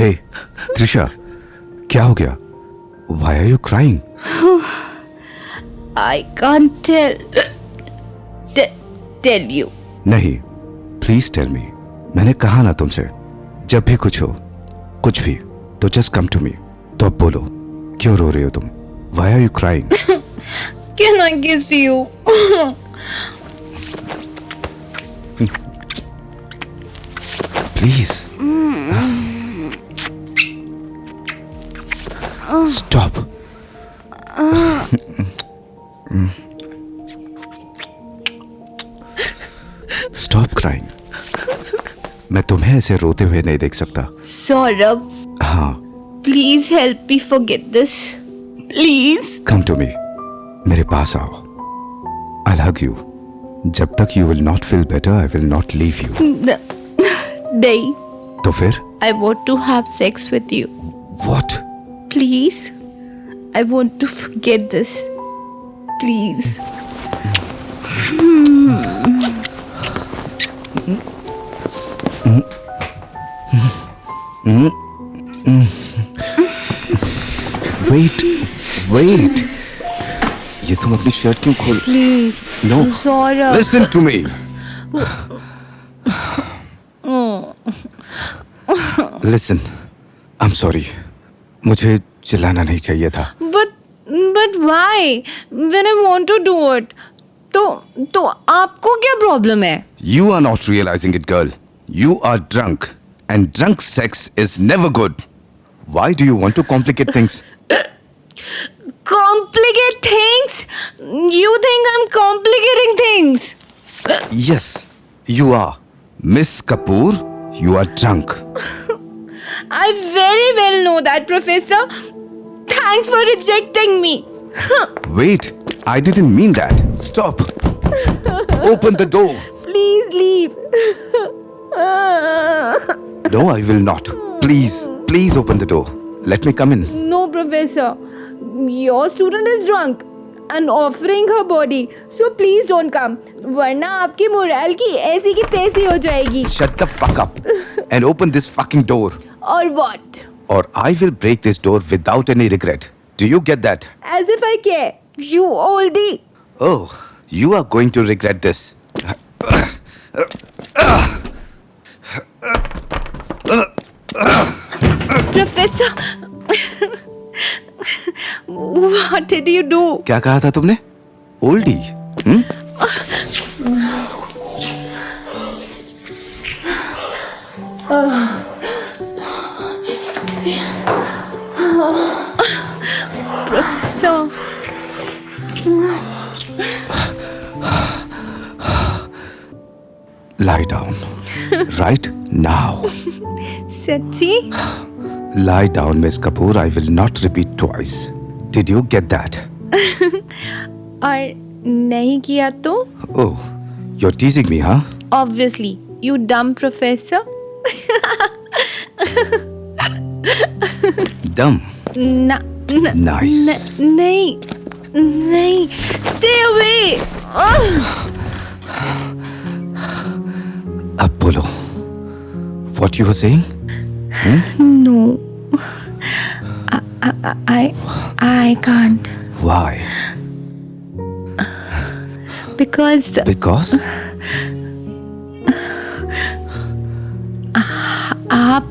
हे त्रिशा, क्या हो गया? Why are you crying? I can't tell you. नहीं, प्लीज टेल मी. मैंने कहा ना तुमसे, जब भी कुछ हो, कुछ भी, तो जस्ट कम टू मी. तो अब बोलो, क्यों रो रही हो तुम? Why are you crying? Can I kiss you? Please. Stop. Stop crying. मैं तुम्हें ऐसे रोते हुए नहीं देख सकता. Saurabh, हाँ, please help me forget this. Please. come to me. मेरे पास आओ. I'll hug you. जब तक you will not feel better, I will not leave you. नहीं. तो फिर? I want to have sex with you. What? Please. I want to forget this. Please. Wait. ये तुम अपनी शर्ट क्यों खोल? Please. No. Saurabh. Listen to me. Listen. I'm sorry. मुझे चिल्लाना नहीं चाहिए था. But why? When I want to do it. तो आपको क्या प्रॉब्लम है? You are not realizing it, girl. You are drunk. And drunk sex is never good. Why do you want to complicate things? Complicate things? You think I'm complicating things? Yes, you are. Miss Kapoor, you are drunk. I very well know that, Professor. Thanks for rejecting me. Wait, I didn't mean that. Stop. Open the door. Please leave. No, I will not. Please open the door. Let me come in. No, Professor. Your student is drunk and offering her body. So please don't come. वरना आपकी moral की ऐसी की तैसी हो जाएगी. Shut the fuck up and open this fucking door. Or what? Or I will break this door without any regret. Do you get that? As if I care. You oldie. Oh, you are going to regret this. Professor. What did you do? क्या कहा था तुमने? Oldi? Professor. Lie down. Right now. सच्ची? Lie down, Miss Kapoor. I will not repeat twice. Did you get that? और नहीं किया तो? Oh, you're teasing me, huh? Obviously. You dumb professor. Dumb. Nice. नहीं. Stay away. अब बोलो. What you were saying? No. I can't. Why? Because Because? आप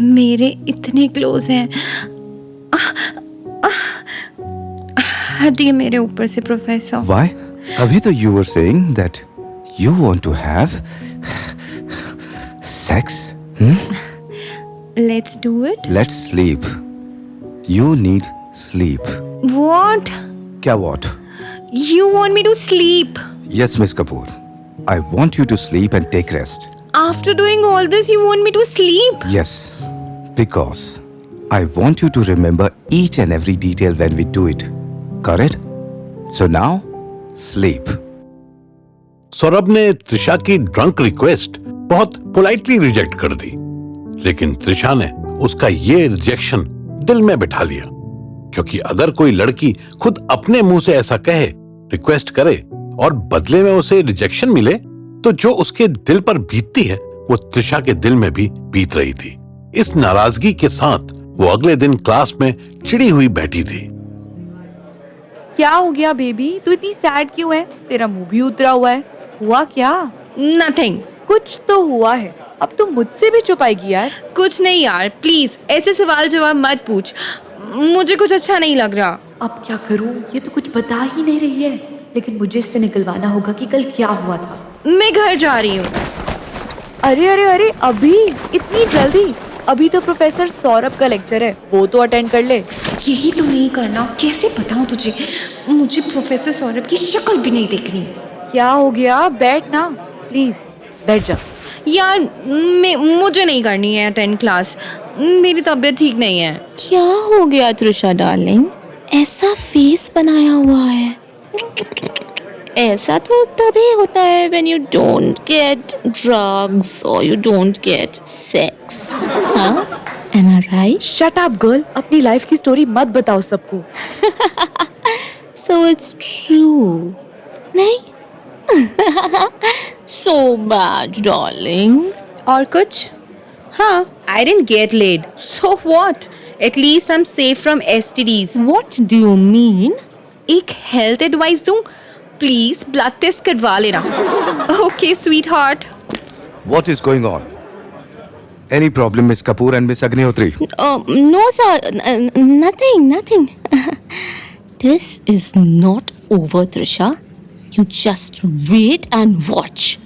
मेरे इतने क्लोज हैं. हटिए मेरे ऊपर से प्रोफेसर. Why? अभी तो you were saying that you want to have sex. Let's do it. Let's sleep. You need sleep. What? क्या what? You want me to sleep? Yes, Miss Kapoor. I want you to sleep and take rest. After doing all this, you want me to sleep? Yes, because I want you to remember each and every detail when we do it. Got it? So now, sleep. Saurabh ने त्रिशा की drunk request बहुत politely reject कर दी, लेकिन त्रिशा ने उसका ये rejection दिल में बिठा लिया, क्योंकि अगर कोई लड़की खुद अपने मुंह से ऐसा कहे, रिक्वेस्ट करे और बदले में उसे रिजेक्शन मिले, तो जो उसके दिल पर बीतती है वो त्रिशा के दिल में भी बीत रही थी। इस नाराजगी के साथ वो अगले दिन क्लास में चिड़ी हुई बैठी थी। क्या हो गया बेबी, तू इतनी सैड क्यों है? तेरा मुंह भी उतरा हुआ है। हुआ क्या? नथिंग। कुछ तो हुआ है। अब तू मुझसे भी छुपाएगी यार। कुछ नहीं यार, प्लीज ऐसे सवाल जवाब मत पूछ, मुझे कुछ अच्छा नहीं लग रहा। अब क्या करूं? ये तो कुछ बता ही नहीं रही है, लेकिन मुझे इससे निकलवाना होगा कि कल क्या हुआ था। मैं घर जा रही हूँ। अरे अरे अरे, अभी इतनी जल्दी? अभी तो प्रोफेसर सौरभ का लेक्चर है, वो तो अटेंड कर ले। यही तो नहीं करना, कैसे बताऊँ तुझे, मुझे प्रोफेसर सौरभ की शक्ल भी नहीं देखनी। क्या हो गया? बैठ ना प्लीज, बैठ जा। यार मुझे नहीं करनी है अटेंड क्लास, मेरी तबीयत ठीक नहीं है। क्या हो गया त्रिशा डार्लिंग, ऐसा फेस बनाया हुआ है? ऐसा तो तभी होता है when you don't get drugs or you don't get sex, हाँ? Am I right? Shut up girl, अपनी लाइफ की स्टोरी मत बताओ सबको। So it's true, नहीं? So bad, darling. और कुछ? हाँ, I didn't get laid. So what? At least I'm safe from STDs. What do you mean? एक हेल्थ एडवाइस दूं? प्लीज ब्लड टेस्ट करवा लेना। Okay sweetheart. What is going on? Any problem, Miss Kapoor and Miss Agnihotri? No, sir. Nothing. This is not over, Trisha. You just wait and watch.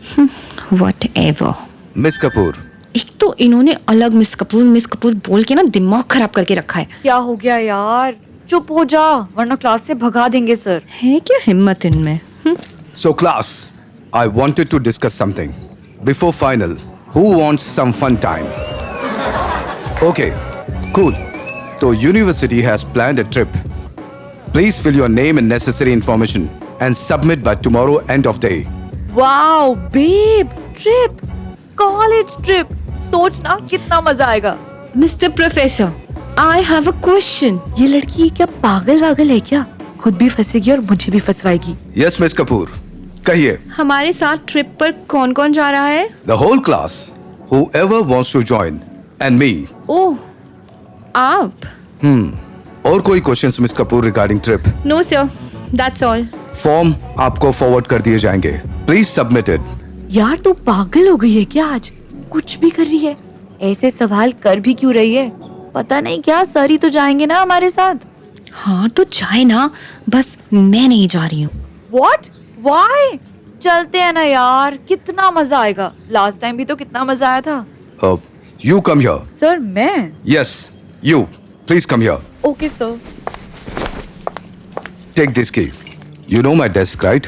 Whatever. Miss Kapoor, एक तो इन्होंने अलग miss Kapoor बोल के ना दिमाग खराब करके रखा है। क्या हो गया यार? चुप हो जा, वरना क्लास से भगा देंगे सर। है क्या हिम्मत इनमें? so class, I wanted to discuss something. Before final, who wants some fun time? Okay, cool. So university has planned a trip. Please fill your name and necessary information and submit by tomorrow end of day. Wow babe, trip, college trip, सोचना कितना मजा आएगा। Mister professor, I have a question. ये लड़की क्या पागल वागल है क्या? खुद भी फंसेगी और मुझे भी फंसवाएगी। Yes, Miss Kapoor. कहिए. हमारे साथ ट्रिप पर कौन कौन जा रहा है? The whole class, whoever wants to join, and me. ओह, आप? और कोई questions miss Kapoor regarding trip? No sir, that's all. Form आपको फॉरवर्ड कर दिए जाएंगे, प्लीज सबमिटेड। यार तू पागल हो गई है क्या? आज कुछ भी कर रही है, ऐसे सवाल कर भी क्यों रही है? पता नहीं क्या, सर ही तो जाएंगे ना हमारे साथ। हाँ तो जाए ना, बस मैं नहीं जा रही हूँ। What? Why? चलते हैं ना यार, कितना मजा आएगा। लास्ट टाइम भी तो कितना मजा आया था। You come here. सर मैं? Yes, you please come here. Okay sir. Take this key. You know my desk right?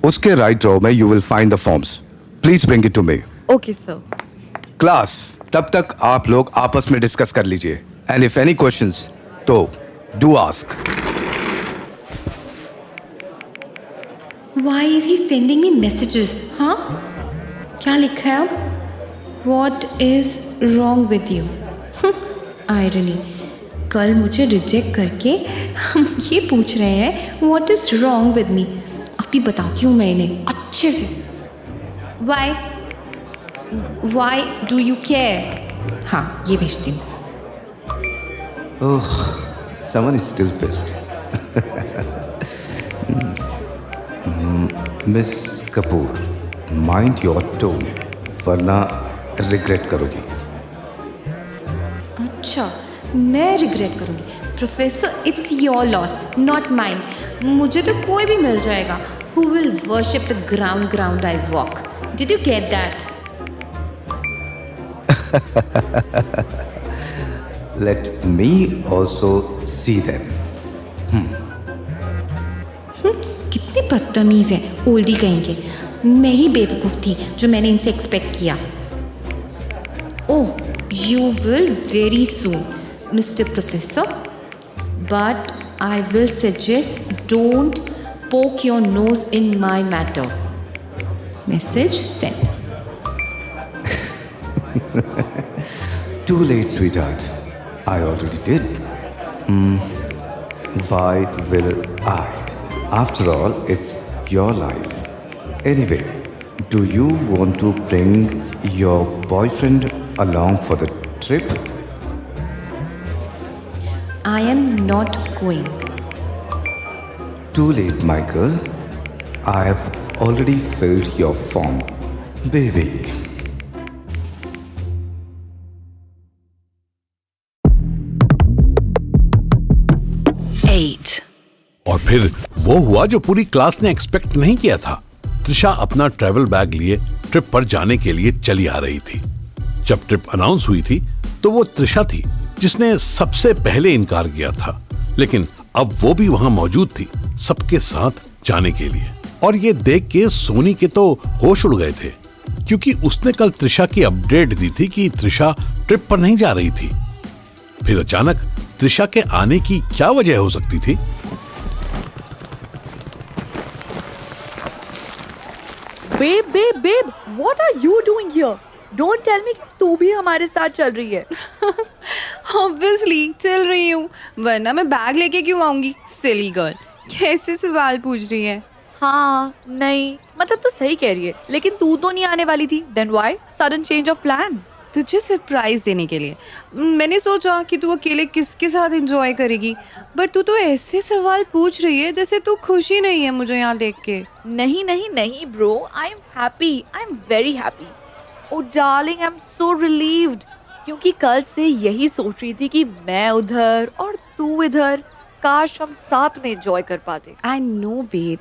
उसके राइट ड्रॉर में you will find the forms. Please bring it to me. Okay sir. Class, तब तक आप लोग आपस में discuss कर लीजिए, एंड इफ एनी क्वेश्चंस तो do ask. Why is he sending me messages? हाँ? क्या लिखा है अब? What is wrong with you? Irony. कल मुझे रिजेक्ट करके ये पूछ रहे हैं What is wrong with me? अभी बताती हूँ मैं इन्हें अच्छे से। Why do you care? हाँ, ये भेजती हूँ। Someone is still pissed. Miss Kapoor, mind your tone, वरना रिग्रेट करोगी। अच्छा, मैं रिग्रेट करूँगी। Professor, it's your loss, not mine. मुझे तो कोई भी मिल जाएगा who will worship the ground I walk. Did you get that? Let me also see them. कितनी बदतमीज है, ओल्डी कहेंगे। मैं ही बेवकूफ़ थी जो मैंने इनसे एक्सपेक्ट किया। Oh, you will very soon mister professor, but I will suggest don't poke your nose in my matter. Message send. Too late, sweetheart. I already did. Why will I? After all, it's your life. Anyway, Do you want to bring your boyfriend along for the trip? I am not going. Too late, my girl. I have already filled your form, baby. और फिर वो हुआ जो पूरी class ने expect नहीं किया था। त्रिशा अपना ट्रैवल बैग लिए ट्रिप पर जाने के लिए चली आ रही थी। जब ट्रिप अनाउंस हुई थी तो वो त्रिशा थी जिसने सबसे पहले इनकार किया था, लेकिन अब वो भी वहां मौजूद थी सबके साथ जाने के लिए। और ये देख के सोनी के तो होश उड़ गए थे, क्योंकि उसने कल त्रिशा की अपडेट दी थी कि त्रिशा ट्रिप पर नहीं जा रही थी। फिर अचानक त्रिशा के आने की क्या वजह हो सकती थी? Babe, what are you doing here? Don't tell me कि तू भी हमारे साथ चल रही है। ऑब्वियसली चल रही हूँ, वरना मैं बैग लेके क्यों आऊंगी? सिली गर्ल, कैसे सवाल पूछ रही है? हाँ, नहीं, मतलब तो सही कह रही है, लेकिन तू तो नहीं आने वाली थी। Then why sudden change of plan? तुझे सरप्राइज देने के लिए। मैंने सोचा कि तू अकेले किसके साथ एंजॉय करेगी, बट तू तो ऐसे सवाल पूछ रही है जैसे तू खुशी नहीं है मुझे यहाँ देख के। नहीं bro, I am happy, I am very happy. Oh darling, I am so relieved, क्योंकि कल से यही सोच रही थी कि मैं उधर और तू इधर, काश हम साथ में एंजॉय कर पाते। I know babe,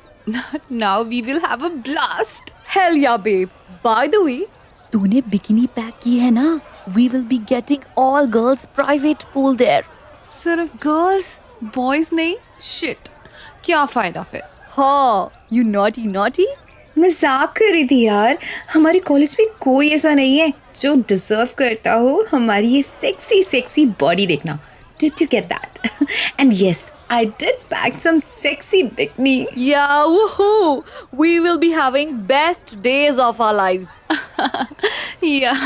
now we will have a blast. Hell yeah babe, by the way, तूने बिकिनी पैक की है ना? We will be getting all girls private pool there. सिर्फ गर्ल्स, बॉयज नहीं? शिट, क्या फायदा फिर? हाँ, यू नॉटी। मजाक कर रही थी यार। हमारे कॉलेज में कोई ऐसा नहीं है जो डिजर्व करता हो हमारी ये सेक्सी बॉडी देखना। Did you get that? And yes, I did pack some sexy bikini. Yeah, woohoo! We will be having best days of our lives. Yeah.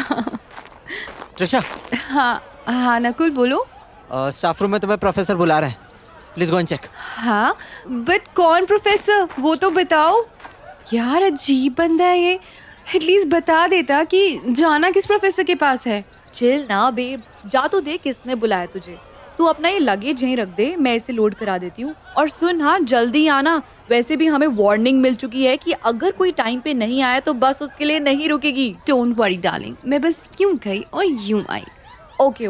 Trisha, हाँ नकुल बोलो। स्टाफ रूम में तुम्हें प्रोफेसर बुला रहा है, प्लीज गो एंड चेक। हाँ, but कौन professor, वो तो बताओ। यार अजीब बंदा है ये, एटलीस्ट बता देता कि जाना किस प्रोफेसर के पास है। चिल ना बेब, जा तो देख किसने बुलाया तुझे। तू अपना ये लगेज यहीं रख दे, मैं इसे लोड करा देती हूँ। और सुन, हाँ जल्दी आना। वैसे भी हमें वार्निंग मिल चुकी है कि अगर कोई टाइम पे नहीं आया तो बस उसके लिए नहीं रुकेगी। डोंट वरी डार्लिंग, मैं बस यूं गई और यूं आई। Okay.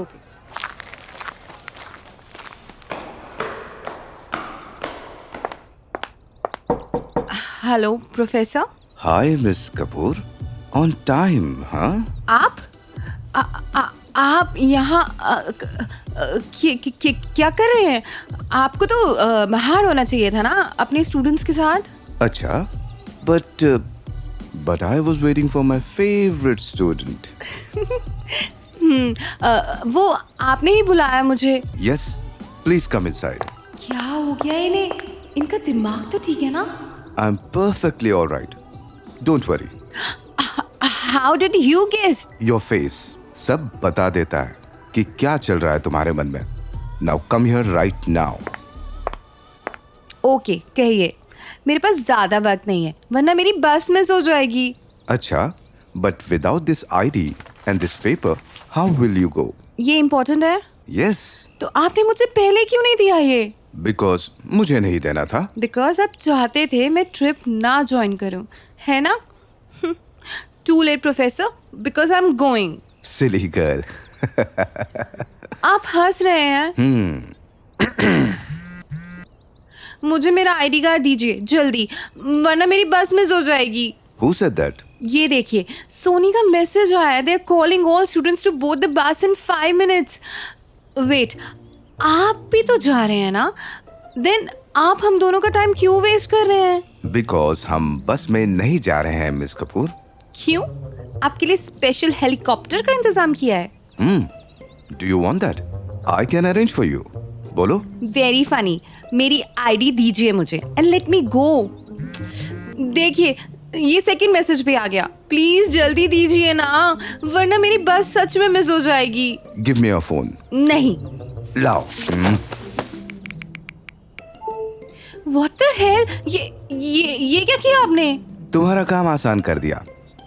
Hello professor. Hi, Miss Kapoor. On time, huh? आप यहाँ क्या कर रहे हैं? आपको तो बाहर होना चाहिए था ना अपने स्टूडेंट्स के साथ। अच्छा, but I was waiting for my favorite student. वो आपने ही बुलाया मुझे। Yes, please come inside. क्या हो गया इन्हें? इनका दिमाग तो ठीक है ना? I'm perfectly all right. Don't worry. How did you guess? Your face सब बता देता है कि क्या चल रहा है तुम्हारे मन में. Now come here right now. Okay, कहिए। मेरे पास ज्यादा वक्त नहीं है, वरना मेरी बस मिस हो जाएगी। अच्छा, but without this ID and this paper, how will you go? ये इम्पोर्टेंट है? Yes, तो आपने मुझे पहले क्यों नहीं दिया ये? because मुझे नहीं देना था. बिकॉज आप चाहते थे मैं ट्रिप ना ज्वाइन करूं, है ना? Too late professor, because I am going. Silly girl. आप हंस रहे हैं। मुझे मेरा आईडी कार्ड दीजिए जल्दी, वरना मेरी बस मिस हो जाएगी। Who said that? ये देखिए, सोनी का मैसेज आया, they are calling all students to board the bus in 5 minutes। Wait, आप भी तो जा रहे हैं ना? देन आप हम दोनों का टाइम क्यों वेस्ट कर रहे हैं? Because हम बस में नहीं जा रहे हैं, मिस कपूर. क्यों? आपके लिए स्पेशल हेलीकॉप्टर का इंतजाम किया है। Do you want that? I can arrange for you. बोलो. Very funny. मेरी आईडी दीजिए मुझे एंड लेट मी गो। देखिए, ये सेकंड मैसेज पे आ गया। प्लीज जल्दी दीजिए ना, वरना मेरी बस सच में मिस हो जाएगी। Give me your phone. नहीं। लाओ. What the hell? ये क्या किया आपने? तुम्हारा काम आसान कर दिया.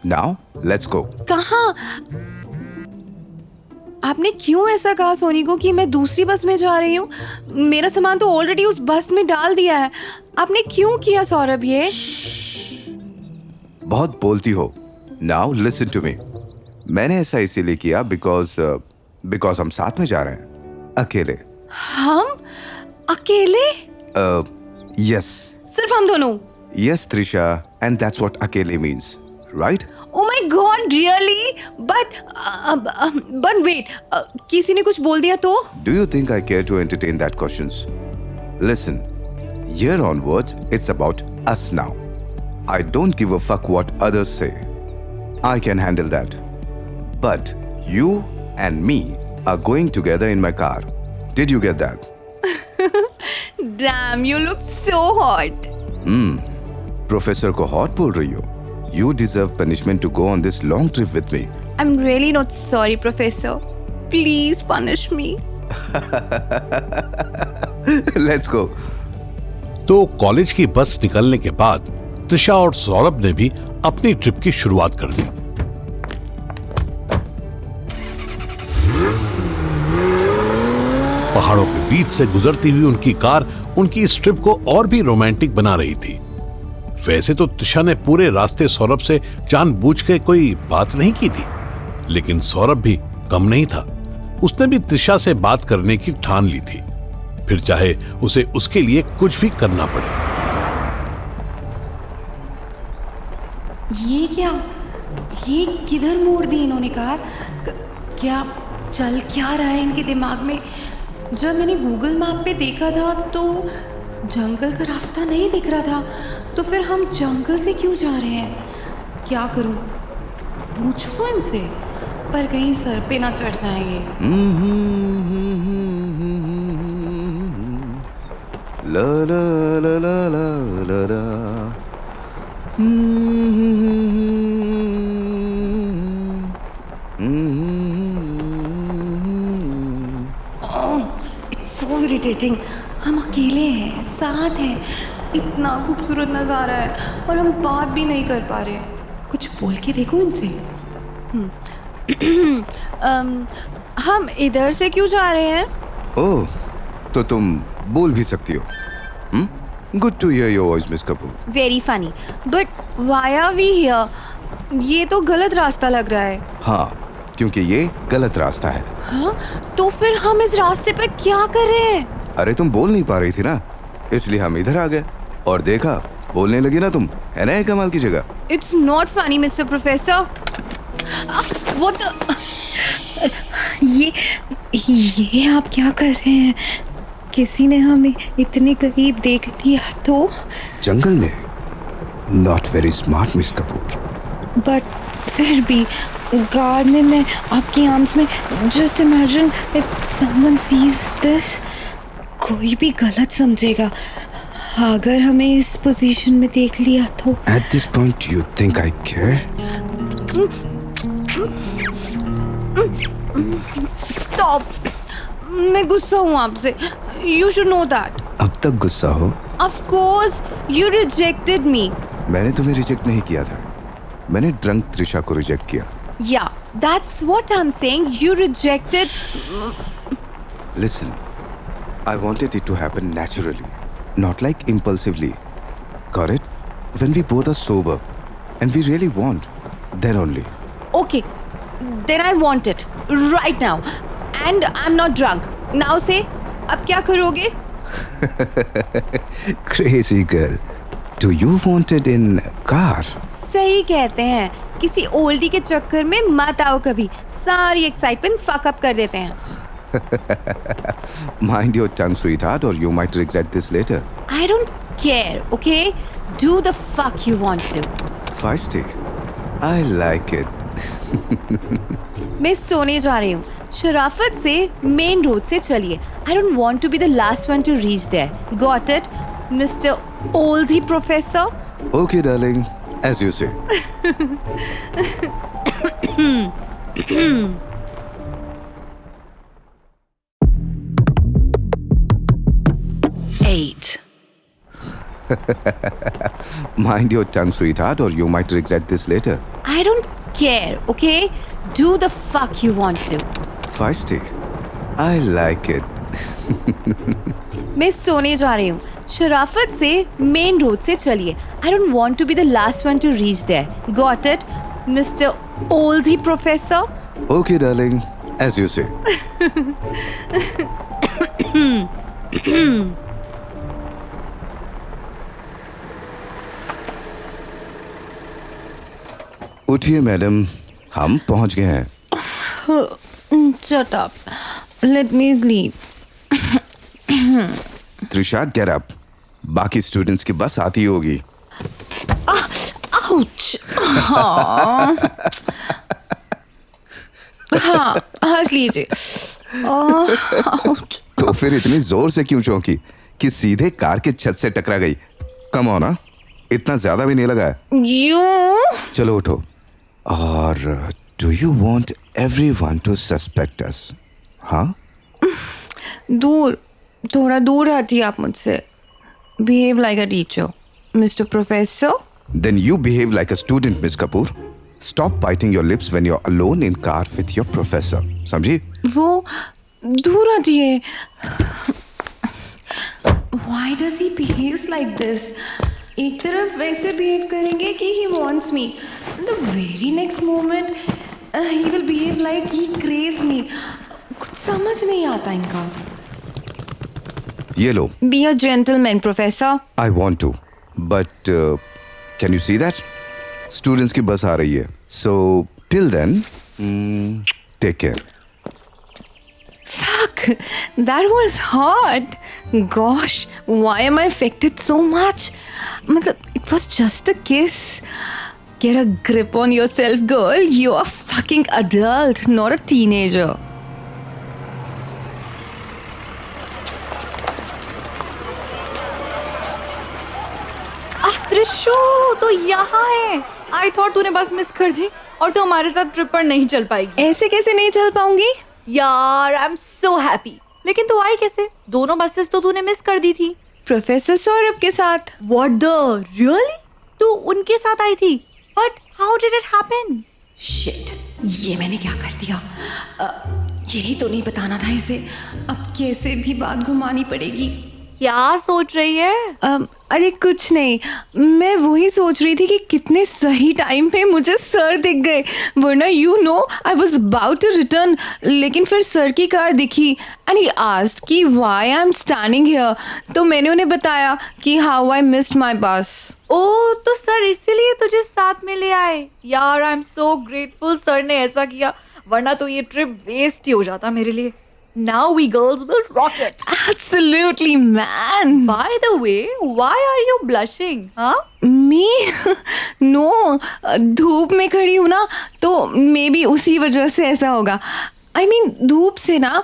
Now, let's go. कहाँ? आपने क्यों ऐसा कहा सोनी को कि मैं दूसरी बस में जा रही हूँ? मेरा सामान तो ऑलरेडी उस बस में डाल दिया है. आपने क्यों किया सौरभ ये? बहुत बोलती हो. Now listen to me. मैंने ऐसा इसीलिए किया because हम साथ में जा रहे हैं. अकेले. हम अकेले? Yes. सिर्फ हम दोनों? Yes, Trisha, and that's what अकेले means, right? Oh my God, really? But wait, किसी ने कुछ बोल दिया तो? Do you think I care to entertain that questions? Listen, here onwards, it's about us now. I don't give a fuck what others say. I can handle that. But you and me are going together in my car. Did you get that? Damn, you look so hot. Professor को hot बोल रही हो? You deserve punishment to go on this long trip with me. I'm really not sorry, Professor. Please punish me. Let's go. तो college की बस निकलने के बाद त्रिशा और सौरभ ने भी अपनी ट्रिप की शुरुआत कर दी. पहाड़ों के बीच से गुजरती हुई उनकी कार उनकी इस ट्रिप को और भी रोमांटिक बना रही थी. वैसे तो त्रिशा ने पूरे रास्ते सौरभ से जानबूझ के कोई बात नहीं की थी, लेकिन सौरभ भी कम नहीं था. उसने भी त्रिशा से बात करने की ठान ली थी, फिर चाहे उसे उसके लिए कुछ भी करना पड़े. ये क्या? ये किधर मोड़ दी इन्होंने कार? क्या चल क्या रहा है इनके दिमाग में? जब मैंने गूगल मैप पे देखा था तो जंगल का रास्ता नहीं दिख रहा था, तो फिर हम जंगल से क्यों जा रहे हैं? क्या करूं? पूछूं इनसे, पर कहीं सर पे ना चढ़ जाएंगे. La la la la la la la. It's so irritating. हम अकेले हैं, साथ हैं, इतना खूबसूरत नज़ारा है और हम बात भी नहीं कर पा रहे. कुछ बोल के देखो इनसे. हम इधर से क्यों जा रहे हैं? ओह, तो तुम बोल भी सकती हो. Good to hear your voice, Miss Kapoor. Very funny. But why are we here? ये तो गलत रास्ता लग रहा है. हाँ, क्योंकि ये गलत रास्ता है. हाँ? तो फिर हम इस रास्ते पर क्या कर रहे हैं? अरे तुम बोल नहीं पा रही थी ना, इसलिए हम इधर आ गए और देखा बोलने लगी ना तुम. है ना ये कमाल की जगह? It's not funny, Mr. Professor. What the? ये आप क्या कर रहे हैं? किसी ने हमें इतने करीब देख लिया तो? जंगल में? Not very smart, Miss Kapoor. But फिर भी कार में मैं आपकी आर्म्स में. Just imagine if someone sees this. कोई भी गलत समझेगा अगर हमें इस पोजीशन में देख लिया तो. At this point, you think I care? Stop. मैं गुस्सा हूँ आपसे. You should know that. अब तक गुस्सा हो? Of course, you rejected me. मैंने तुम्हें रिजेक्ट नहीं किया था, मैंने ड्रंक त्रिशा को रिजेक्ट किया. Yeah, that's what I'm saying. You rejected. Listen, I wanted it to happen naturally, not like impulsively. Got it? When we both are sober and we really want, then only. Okay, then I want it right now. And I'm not drunk. Now say, अब क्या करोगे? Crazy girl. Do you want it in car? सही कहते हैं, किसी ओल्डी के चक्कर में मत आओ कभी. सारी एक्साइटमेंट फक अप कर देते हैं. Mind your tongue, sweetheart, or you might regret this later. I don't care, okay? Do the fuck you want to. Feisty. I like it. मैं सोने जा रही हूँ. शराफत से मेन रोड से चलिए. I don't want to be the last one to reach there. Got it, Mr. Oldie Professor? Okay, darling. As you say. Mind your tongue, sweetheart, or you might regret this later. I don't care, okay? Do the fuck you want to. Feisty. I like it. मैं सोने जा रही हूँ. शराफत से main road से चलिए. I don't want to be the last one to reach there. Got it, Mr. Oldie Professor? Okay, darling. As you say. उठिए madam, हम पहुंच गए हैं. Shut up. Let me sleep. Trisha, get up. बाकी students की बस आती होगी. Ouch. हाँ, हंस लीजिए. Ouch. तो फिर इतनी जोर से क्यों चौंकी कि सीधे कार के छत से टकरा गई? कम ऑन, इतना ज्यादा भी नहीं लगा है. You? चलो उठो. और do you want everyone to suspect us? हाँ? दूर, थोड़ा दूर रहती आप मुझसे. Behave like a teacher, Mr. Professor. Then you behave like a student, Miss Kapoor. Stop biting your lips when you're alone in car with your professor. समझी? वो दूर रहती है. Why does he behaves like this? एक तरफ वैसे behave करेंगे कि he wants me. The very next moment, he will behave like he craves me. कुछ समझ नहीं आता इनका. ये लो. Be a gentleman, Professor. I want to, but can you see that? Students की बस आ रही है. So till then, take care. Fuck, that was hot. Gosh, why am I affected so much? मतलब, it was just a kiss. Get a grip on yourself, girl. You are a fucking adult, not a teenager. Trishu, तो यहाँ है. I thought तूने बस miss कर दी और तू हमारे साथ ट्रिप पर नहीं चल पाएगी. ऐसे कैसे नहीं चल पाऊंगी? यार, आई एम सो हैप्पी. लेकिन तू आई कैसे? दोनों बसेस तो तूने मिस कर दी थी. प्रोफेसर सौरभ के साथ. What the? Really? तू उनके साथ आई थी? But how did it happen? Shit, ये मैंने क्या कर दिया? यही तो नहीं बताना था इसे. अब कैसे भी बात घुमानी पड़ेगी. क्या सोच रही है? अरे कुछ नहीं, मैं वही सोच रही थी कि कितने सही टाइम पे मुझे सर दिख गए. वरना you know I was about to return, लेकिन फिर सर की कार दिखी एंड ही आस्क्ड कि why I am standing here. तो मैंने उन्हें बताया कि हाउ आई मिस्ड माय बस. ओह, तो सर इसीलिए तुझे साथ में ले आए. यार, आई एम सो ग्रेटफुल सर ने ऐसा किया, वरना तो ये ट्रिप वेस्ट ही हो जाता मेरे लिए. Now we girls will rock it. Absolutely, man. By the way, why are you blushing? Huh? Me? No, धूप में खड़ी हूँ ना, तो मे बी उसी वजह से ऐसा होगा. I mean, धूप से ना.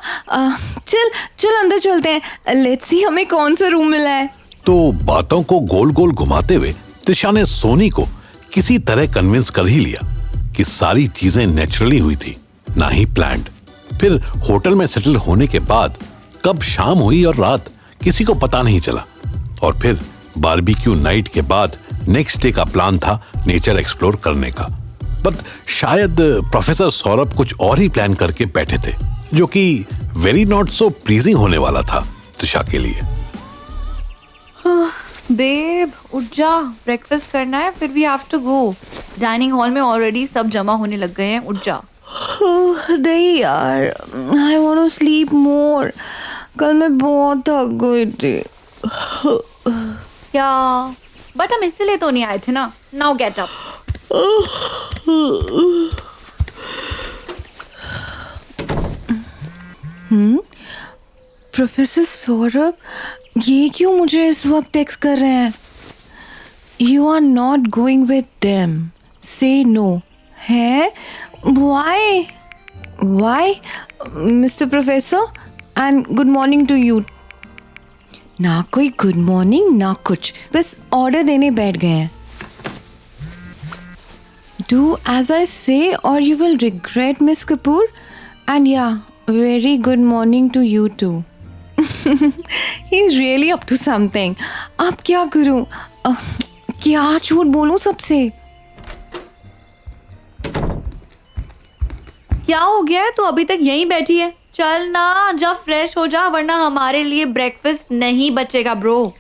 चल अंदर चलते हैं. Let's see हमें कौन सा रूम मिला है. तो बातों को गोल गोल घुमाते हुए त्रिशा ने सोनी को किसी तरह कन्विंस कर ही लिया कि सारी चीजें नेचुरली हुई थी, ना ही प्लान्ड. फिर होटल में सेटल होने के बाद कब शाम हुई और रात किसी को पता नहीं चला. और फिर बारबेक्यू नाइट के बाद नेक्स्ट डे का प्लान था नेचर एक्सप्लोर करने का. बट शायद प्रोफेसर सौरभ कुछ और ही प्लान करके बैठे थे, जो कि वेरी नॉट सो प्लीजिंग होने वाला था त्रिशा के लिए. बेब, उठ जा. ब्रेकफास्ट करना है, फिर we have to go. Dining hall में ऑलरेडी सब जमा होने लग गए हैं. उठ जा. नहीं यार, I want to sleep more. कल मैं बहुत थक गई थी. क्या? बट हम इसीलिए तो नहीं आए थे ना. Now get up. Professor Saurabh, ये क्यों मुझे इस वक्त टेक्स्ट कर रहे हैं? You are not going with them. Say no. है? Why? Why? Mr. Professor, and good morning to you. ना कोई गुड मॉर्निंग ना कुछ, बस ऑर्डर देने बैठ गए हैं. Do as I say or you will regret, Miss Kapoor. And yeah, very good morning to you too. He is really up to something. अब क्या करूं? क्या झूठ बोलूं सबसे? क्या हो गया है? तू अभी तक यहीं बैठी है. चल ना, जा फ्रेश हो जा, वरना हमारे लिए ब्रेकफास्ट नहीं बचेगा ब्रो.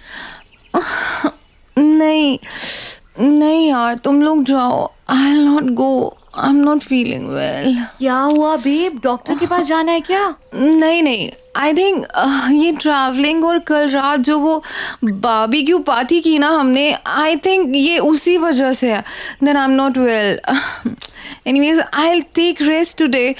नहीं नहीं यार, तुम लोग जाओ. I will not go. I am not feeling well. क्या हुआ बेब? डॉक्टर के पास जाना है क्या? नहीं, आई थिंक ये ट्रैवलिंग और कल रात जो वो बारबेक्यू पार्टी की ना हमने, आई थिंक ये उसी वजह से है. Then I am not well. Anyways I will take rest today.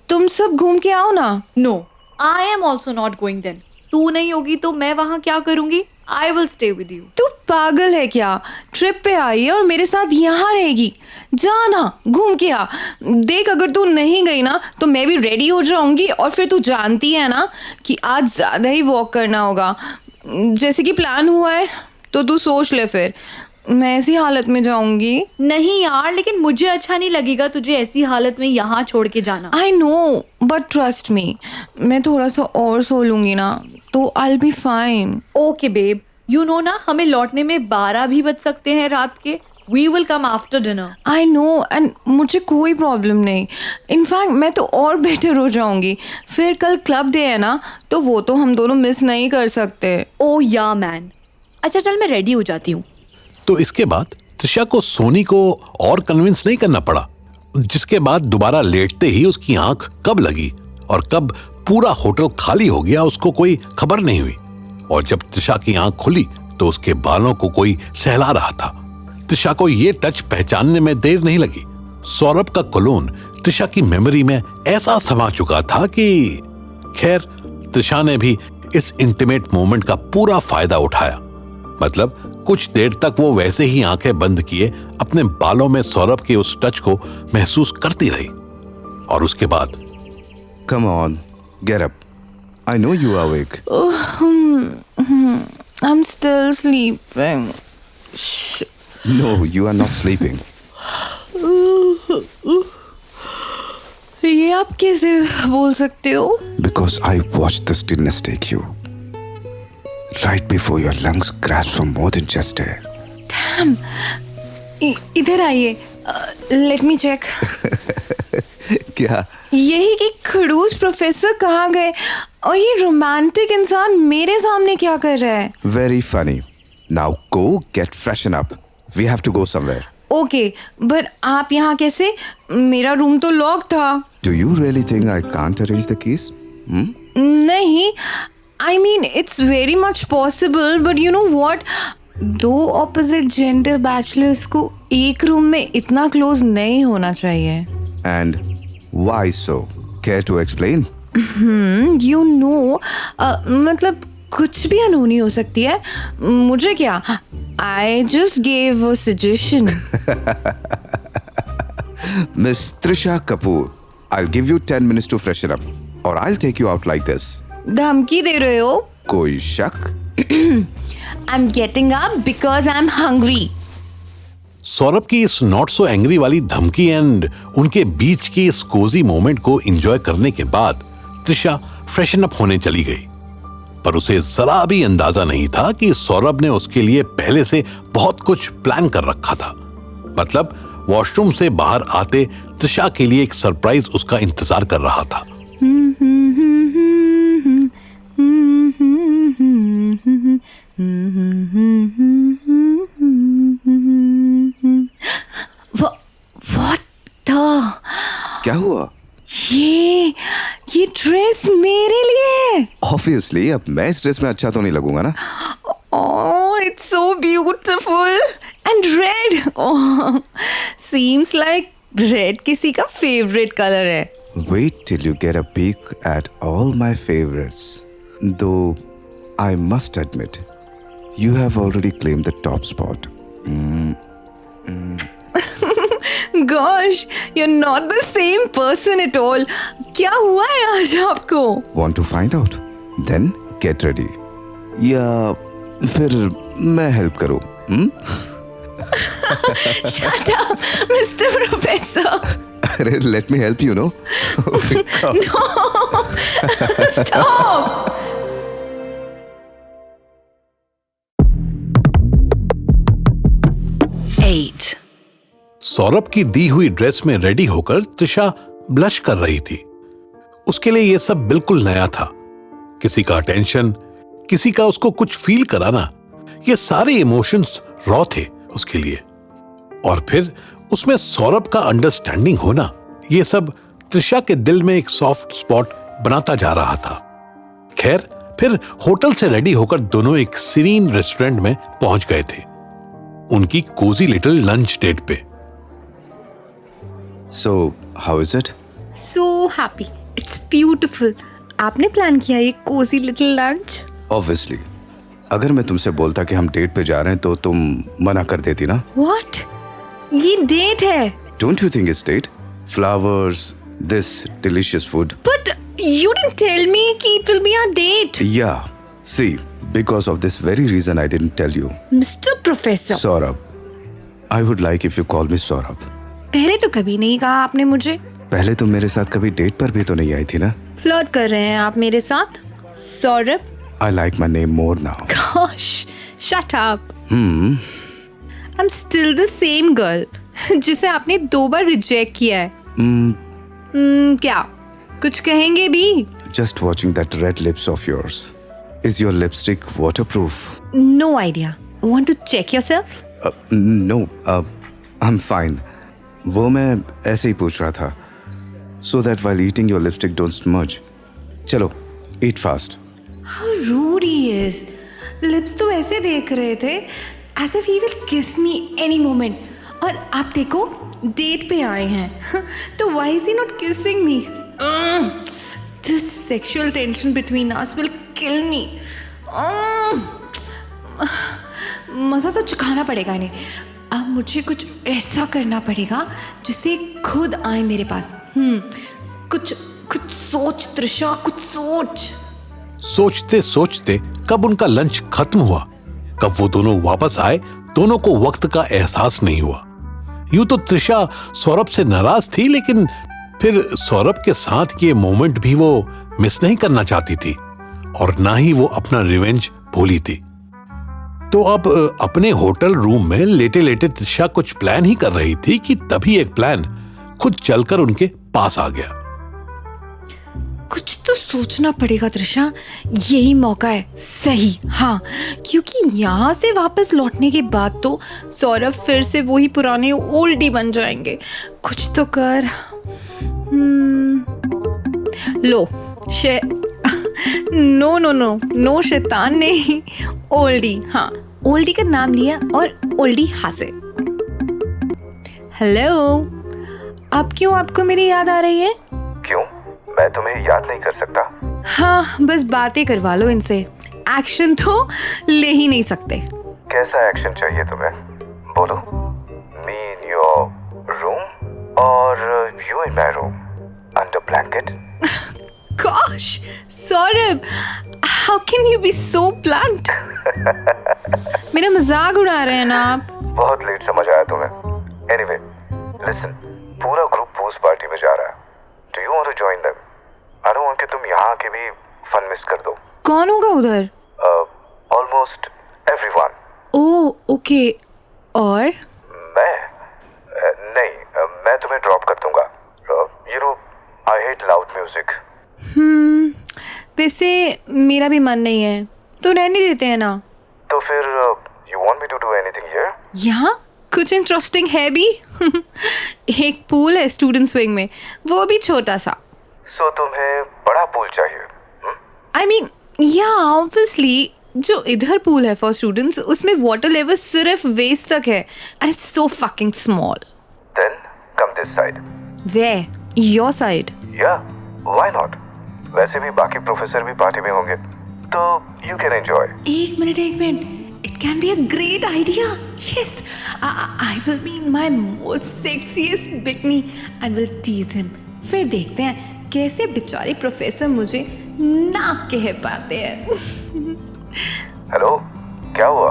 तुम सब घूम के आओ ना. No, I am also not going. Then तू नहीं होगी तो मैं वहाँ क्या करूँगी? I will stay with you. तू पागल है क्या? ट्रिप पे आई है और मेरे साथ यहाँ रहेगी. जाना, घूम के आ. देख, अगर तू नहीं गई ना तो मैं भी रेडी हो जाऊंगी, और फिर तू जानती है ना कि आज ज़्यादा ही वॉक करना होगा जैसे कि प्लान हुआ है. तो तू सोच ले, फिर मैं ऐसी हालत में जाऊंगी. नहीं यार, लेकिन मुझे अच्छा नहीं लगेगा तुझे ऐसी हालत में यहाँ छोड़ के जाना. I know, but trust me, मैं थोड़ा सा और सो लूंगी ना तो I will be fine. Okay babe, you know ना, हमें लौटने में 12 भी बज सकते हैं रात के. We will come after dinner. I know, and मुझे कोई प्रॉब्लम नहीं. इनफैक्ट मैं तो और बेटर हो जाऊंगी. फिर कल क्लब डे है ना, तो वो तो हम दोनों मिस नहीं कर सकते. ओ या मैन. अच्छा चल, मैं रेडी हो जाती हूँ. तो इसके बाद त्रिशा को सोनी को और कन्विंस नहीं करना पड़ा, जिसके बाद दोबारा लेटते ही उसकी आंख कब लगी और कब पूरा होटल खाली हो गया उसको कोई खबर नहीं हुई. और जब त्रिशा की आंख खुली तो उसके बालों को कोई सहला रहा था. त्रिशा को ये टच पहचानने में देर नहीं लगी. सौरभ का कोलोन त्रिशा की मेमोरी में ऐसा समा चुका था कि खैर त्रिशा ने भी इस इंटीमेट मोमेंट का पूरा फायदा उठाया. मतलब कुछ देर तक वो वैसे ही आंखें बंद किए अपने बालों में सौरभ के उस टच को महसूस करती रही. और उसके बाद Come on, get up. I know you are awake. I'm still sleeping. No, you are not sleeping. ये आप कैसे बोल सकते हो? Because I watched the stillness take you. Right before your lungs crashed for more than just air. Damn. इधर आइए. Let me check. क्या? यही कि खड़ूस प्रोफेसर कहाँ गए और ये रोमांटिक इंसान मेरे सामने क्या कर रहा है? Very funny. Now go get freshen up. We have to go somewhere. Okay, but आप यहाँ कैसे? मेरा रूम तो लॉक था. Do you really think I can't arrange the keys? नहीं, I mean it's very much possible, but you know what? दो opposite gender bachelors को एक रूम में इतना क्लोज नहीं होना चाहिए. And why so? Care to explain? You know, मतलब कुछ भी अनहोनी हो सकती है. मुझे क्या? I just gave a suggestion. Miss Trisha Kapoor, I'll give you 10 minutes to freshen up, or I'll take you out like this. धमकी दे रहे हो? कोई शक? I'm getting up because I'm hungry. Saurabh की इस नॉट सो एंग्री वाली धमकी and उनके बीच की इस कोजी मोमेंट को एंजॉय करने के बाद त्रिशा फ्रेशन अप होने चली गई. पर उसे जरा भी अंदाजा नहीं था कि सौरभ ने उसके लिए पहले से बहुत कुछ प्लान कर रखा था. मतलब वॉशरूम से बाहर आते त्रिशा के लिए एक सरप्राइज उसका इंतजार कर रहा था. What the? क्या हुआ? ये ड्रेस मेरे लिए. Obviously, अब मैं इस ड्रेस में अच्छा तो नहीं लगूंगा ना. Oh, it's so beautiful and red. Oh, seems like red किसी का favorite color है. Wait till you get a peek at all my favorites. Though I must admit, you have already claimed the top spot. Gosh, you're not the same person at all. क्या हुआ है आज आपको? Want to find out? Then get ready. या फिर मैं help करूं? Shut up, Mr. Professor. अरे let me help you, no? No, stop. Saurabh की दी हुई ड्रेस में रेडी होकर त्रिशा ब्लश कर रही थी। उसके लिए यह सब बिल्कुल नया था। किसी का अटेंशन, किसी का उसको कुछ फील कराना, ये सारे इमोशंस रॉ थे उसके लिए। और फिर उसमें सौरभ का अंडरस्टैंडिंग होना, ये सब त्रिशा के दिल में एक सॉफ्ट स्पॉट बनाता जा रहा था। खैर, फिर होटल से रेडी होकर दोनों एक सीरीन रेस्टोरेंट में पहुंच गए थे, उनकी कोजी लिटिल लंच डेट पे। So, how is it? So happy. It's beautiful. आपने प्लान किया ये कोजी लिटिल लंच? Obviously. अगर मैं तुमसे बोलता कि हम डेट पे जा रहे हैं तो तुम मना कर देती ना? What? ये डेट है? Don't you think it's date? Flowers, this delicious food. But you didn't tell me कि it will be our date. Yeah. See, because of this very reason I didn't tell you. Mr. Professor. Saurabh. I would like if you call me Saurabh. पहले तो कभी नहीं कहा आपने मुझे। पहले तुम मेरे साथ कभी डेट पर भी तो नहीं आई थी ना? फ्लर्ट कर रहे हैं आप मेरे साथ? Saurabh? I like my name more now. Gosh, shut up. I'm still the same girl जिसे आपने 2 बार रिजेक्ट किया है। क्या कुछ कहेंगे भी? Just watching that red lips of yours. Is your lipstick waterproof? No idea. Want to check yourself? No, I'm fine. वो मैं ऐसे ही पूछ रहा था. So that while eating your lipstick don't smudge. चलो, eat fast. How rude he is. Lips तो ऐसे देख रहे थे as if he will kiss me any moment. और आप देखो डेट पे आए हैं तो why is he not kissing me? This sexual tension between us will kill me. मज़ा तो चुकाना पड़ेगा इन्हें। अब मुझे कुछ ऐसा करना पड़ेगा जिससे खुद आए मेरे पास। कुछ सोच त्रिशा, कुछ सोच। सोचते सोचते कब उनका लंच खत्म हुआ, कब वो दोनों वापस आए, दोनों को वक्त का एहसास नहीं हुआ। यूं तो त्रिशा सौरभ से नाराज थी, लेकिन फिर सौरभ के साथ ये मोमेंट भी वो मिस नहीं करना चाहती थी और ना ही वो अपना रिवेंज भूली थी। तो अब अपने होटल रूम में लेटे लेटे त्रिशा कुछ प्लान ही कर रही थी कि तभी एक प्लान खुद चलकर उनके पास आ गया। कुछ तो सोचना पड़ेगा त्रिशा, यही मौका है सही। हाँ, क्योंकि यहाँ से वापस लौटने के बाद तो सौरभ फिर से वही पुराने ओल्डी बन जाएंगे। कुछ तो कर। लो नो शैतान नहीं, ओल्डी। हाँ, ओल्डी का नाम लिया और ओल्डी हासे। हेलो, अब क्यों आपको मेरी याद आ रही है? क्यों? मैं तुम्हें याद नहीं कर सकता। हाँ, बस बातें करवा लो इनसे, एक्शन तो ले ही नहीं सकते। कैसा एक्शन चाहिए तुम्हें? बोलो। Me in your room or you in my room under blanket? Gosh, Saurabh, how can you be so blunt? मेरा मजाक उड़ा रहे हैं ना आप? बहुत लेट समझ आया तुम्हें। Anyway, listen, पूरा ग्रुप पूज पार्टी में जा रहा है। Do you want to join them? I don't want कि तुम यहाँ आके भी फन मिस कर दो। कौन होगा उधर? Almost everyone. ओह, ओके। और? मैं? नहीं, मैं तुम्हें ड्रॉप कर दूंगा। You know, I hate loud music. वैसे मेरा भी मन नहीं है, तो रहने देते हैं ना। तो फिर you want me to do anything here? यहाँ कुछ इंटरेस्टिंग है भी। एक पूल है स्टूडेंट्स विंग में, वो भी छोटा सा। So तुम्हें बड़ा पूल चाहिए? I mean, yeah, obviously, जो इधर पूल है फॉर स्टूडेंट्स, उसमें वाटर लेवल सिर्फ वेस्ट तक है and it's so fucking small. Then come this side. Where? Your side? Yeah, why not? वैसे भी बाकी प्रोफेसर भी पार्टी में होंगे, तो you can enjoy. एक minute, it can be a great idea. Yes, I will be in my most sexiest bikini and will tease him. फिर देखते हैं कैसे बेचारे प्रोफेसर मुझे ना कह पाते हैं। हेलो, क्या हुआ?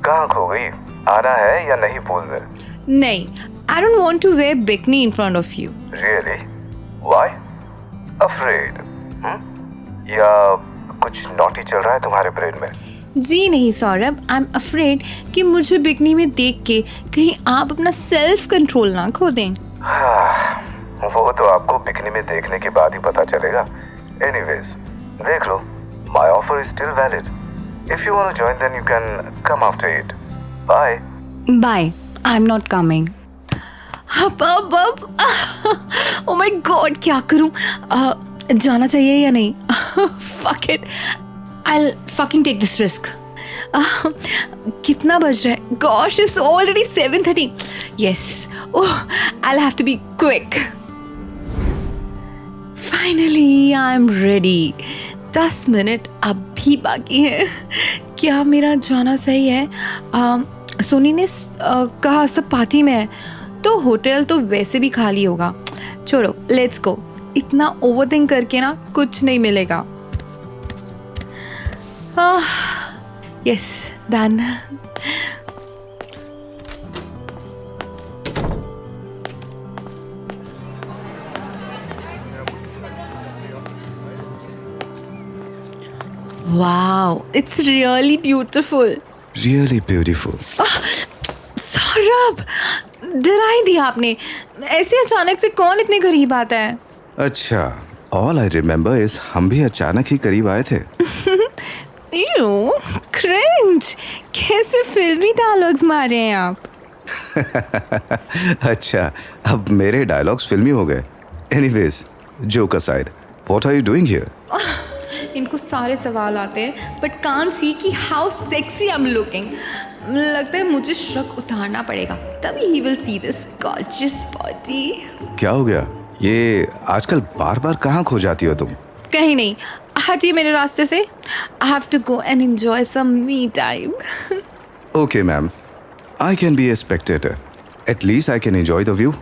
कहाँ खो गई? आना है या नहीं पूल में? नहीं, I don't want to wear bikini in front of you. Really? Why? Afraid? या कुछ नॉटी चल रहा है तुम्हारे ब्रेन में? जी नहीं सौरभ, आई एम अफ्रेड कि मुझे बिकनी में देख के कहीं आप अपना सेल्फ कंट्रोल ना खो दें। वो तो आपको बिकनी में देखने के बाद ही पता चलेगा। एनीवेज, देख लो, my offer is still valid. If you want to join then you can come after 8. Bye. Bye, I am not coming. अब ओ माय गॉड, क्या करूं? जाना चाहिए या नहीं? Fuck it, I'll fucking take this risk. कितना बज रहा है? Gosh, it's already 7:30. Yes. Oh, I'll have to be quick. Finally, I'm ready. 10 minute अब भी बाकी है। क्या मेरा जाना सही है? सोनी ने कहा सब पार्टी में है, तो होटल तो वैसे भी खाली होगा। छोड़ो, लेट्स गो। इतना ओवरथिंक करके ना कुछ नहीं मिलेगा। Yes, done. Wow, it's really beautiful. Really beautiful. Saurabh, डरा ही दिया आपने। ऐसे अचानक से कौन इतने करीब आता है? अच्छा, ऑल आई रिमेम्बर इज हम भी अचानक ही करीब आए थे। Ew, cringe. कैसे फिल्मी डायलॉग्स मारे हैं आप? अच्छा, अब मेरे डायलॉग्स फिल्मी हो गए। Anyways, joke aside, what are you doing here? इनको सारे सवाल आते हैं बट कांट सी कि how sexy I am looking. लगता है मुझे शक उतारना पड़ेगा, तभी ही will see this gorgeous body. क्या हो गया? ये आजकल बार बार कहाँ खो जाती हो तुम? कहीं नहीं, हटिए मेरे रास्ते से। I have to go and enjoy some me time. Okay, ma'am. I can be a spectator. At least I can enjoy the view.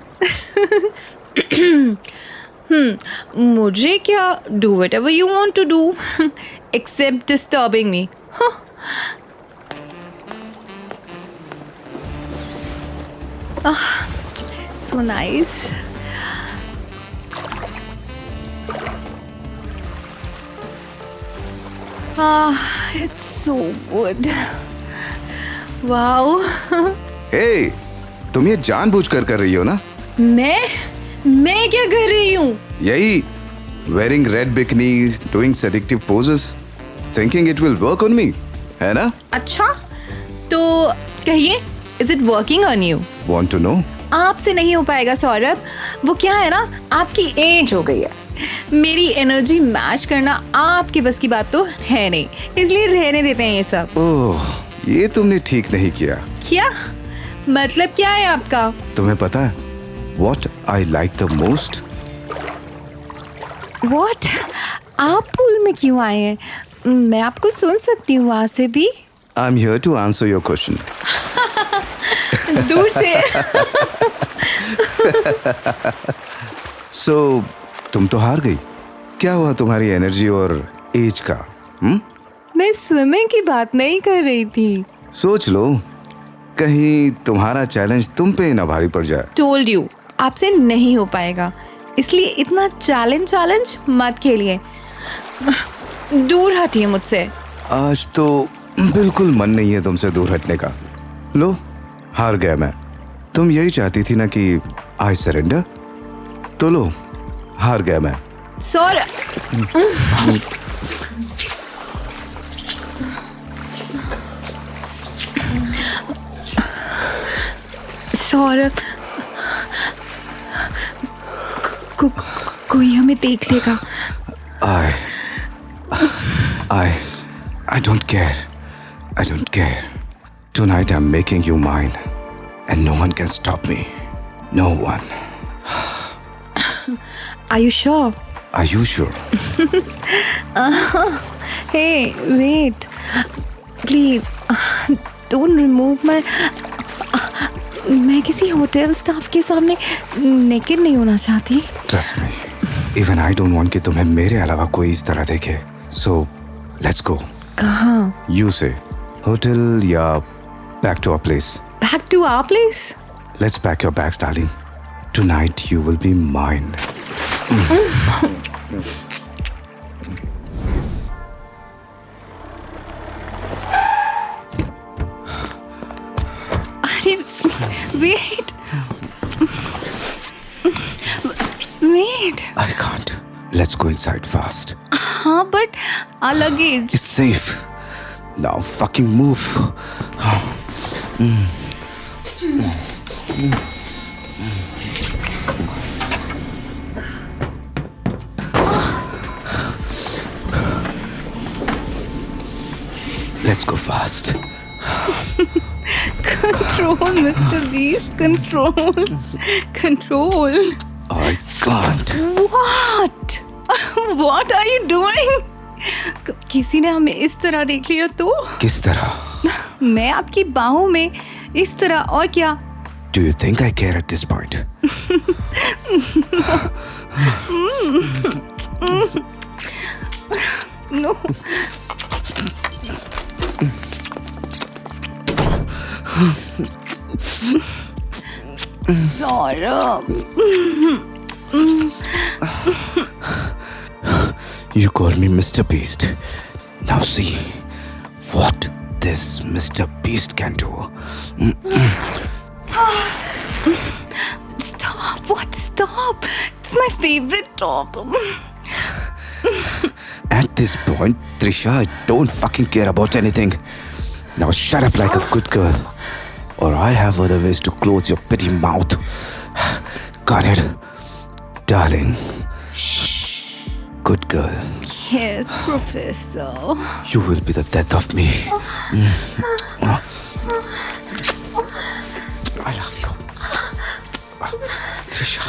मुझे क्या? Do whatever you want to do, except disturbing me. So nice. It's so good. Wow. Hey, तुम ये जानबूझकर कर रही हो ना? मैं क्या कर रही हूँ? यही wearing red bikinis, doing seductive poses, thinking it will work on me, है ना? अच्छा, तो कहिए, is it working on you? Want to know? आपसे नहीं हो पाएगा सौरभ। वो क्या है ना, आपकी एज हो गई है। मेरी एनर्जी मैच करना आपके बस की बात तो है नहीं, इसलिए रहने देते हैं ये सब। ओह, ये तुमने ठीक नहीं किया। क्या मतलब क्या है आपका? तुम्हें पता है what I like the most? What? आप पूल में क्यों आए हैं? मैं आपको सुन सकती हूँ वहां से भी। I'm here to answer your question. दूर से। So, तुम तो हार गई। क्या हुआ तुम्हारी एनर्जी और एज का? मैं स्विमिंग की बात नहीं कर रही थी। सोच लो, कहीं तुम्हारा चैलेंज तुम पे ना भारी पड़ जाए। टोल्ड यू, आपसे नहीं हो पाएगा, इसलिए इतना चैलेंज मत खेलिए। दूर हटिए मुझसे। आज तो बिल्कुल मन नहीं है तुमसे दूर हटने का। लो, हार गया मैं। तुम यही चाहती थी ना कि आई सरेंडर? तो लो, हार गया मैं। सौरभ, कोई हमें देख लेगा। I don't care. I don't care. Tonight I'm making you mine, and no one can stop me. No one. Are you sure? Are you sure? Hey, wait. Please, don't remove my... मैं किसी hotel staff के सामने naked नहीं होना चाहती। Trust me. Even I don't want कि तुम्हें मेरे अलावा कोई इस तरह देखे. So, let's go. कहाँ? You say. Hotel या back to our place? Back to our place? Let's pack your bags, darling. Tonight you will be mine. अरे wait wait. I can't. Let's go inside fast. हाँ but our luggage. It's safe. Now fucking move. Let's go fast. Control, Mr. Beast. Control. I can't. What? What are you doing? किसी ने हमें इस तरह देख लिया तो? किस तरह? मैं आपकी बाहों में इस तरह और क्या? Do you think I care at this point? No. Saurabh. You call me Mr. Beast. Now see what this Mr. Beast can do. Stop. What? Stop. It's my favorite top. At this point, Trisha, I don't fucking care about anything. Now shut up like a good girl, or I have other ways to close your petty mouth. Got it? Darling. Good girl. Yes, Professor. You will be the death of me. I love you. Trisha.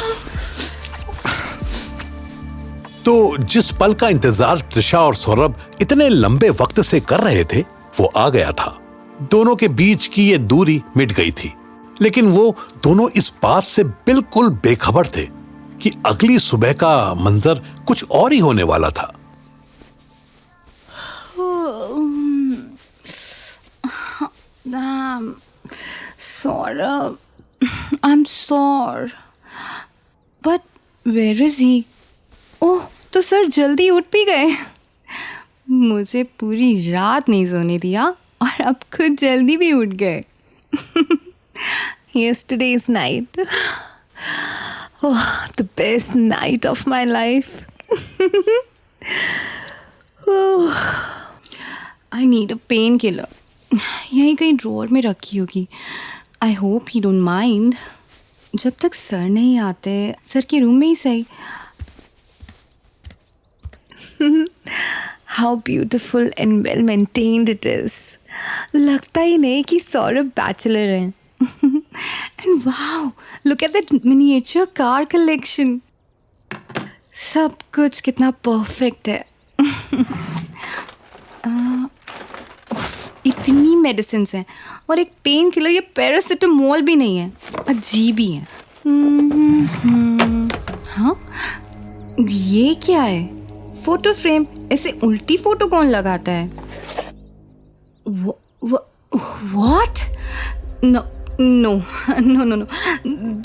तो जिस पल का इंतजार त्रिशा और सौरभ इतने लंबे वक्त से कर रहे थे वो आ गया था। दोनों के बीच की ये दूरी मिट गई थी, लेकिन वो दोनों इस बात से बिल्कुल बेखबर थे कि अगली सुबह का मंजर कुछ और ही होने वाला था। Saurabh, I'm sore. But where is he? ओह, तो सर जल्दी उठ भी गए। मुझे पूरी रात नहीं सोने दिया और अब खुद जल्दी भी उठ गए। Yesterday's night. Oh, the best night of my life. Oh, I need a painkiller. यहीं कहीं ड्रॉअर में रखी होगी। I hope he don't mind. जब तक सर नहीं आते, सर के रूम में ही सही। How beautiful and well maintained it is. लगता ही नहीं कि सौरभ बैचलर हैं। And wow, look at that miniature car collection. सब कुछ कितना परफेक्ट है। इतनी मेडिसिन्स हैं और एक पेन किलर या पैरासिटामोल भी नहीं है। अजीब ही है। हाँ, ये क्या है? Photo frame. ऐसे उल्टी फोटो कौन लगाता है? What? No.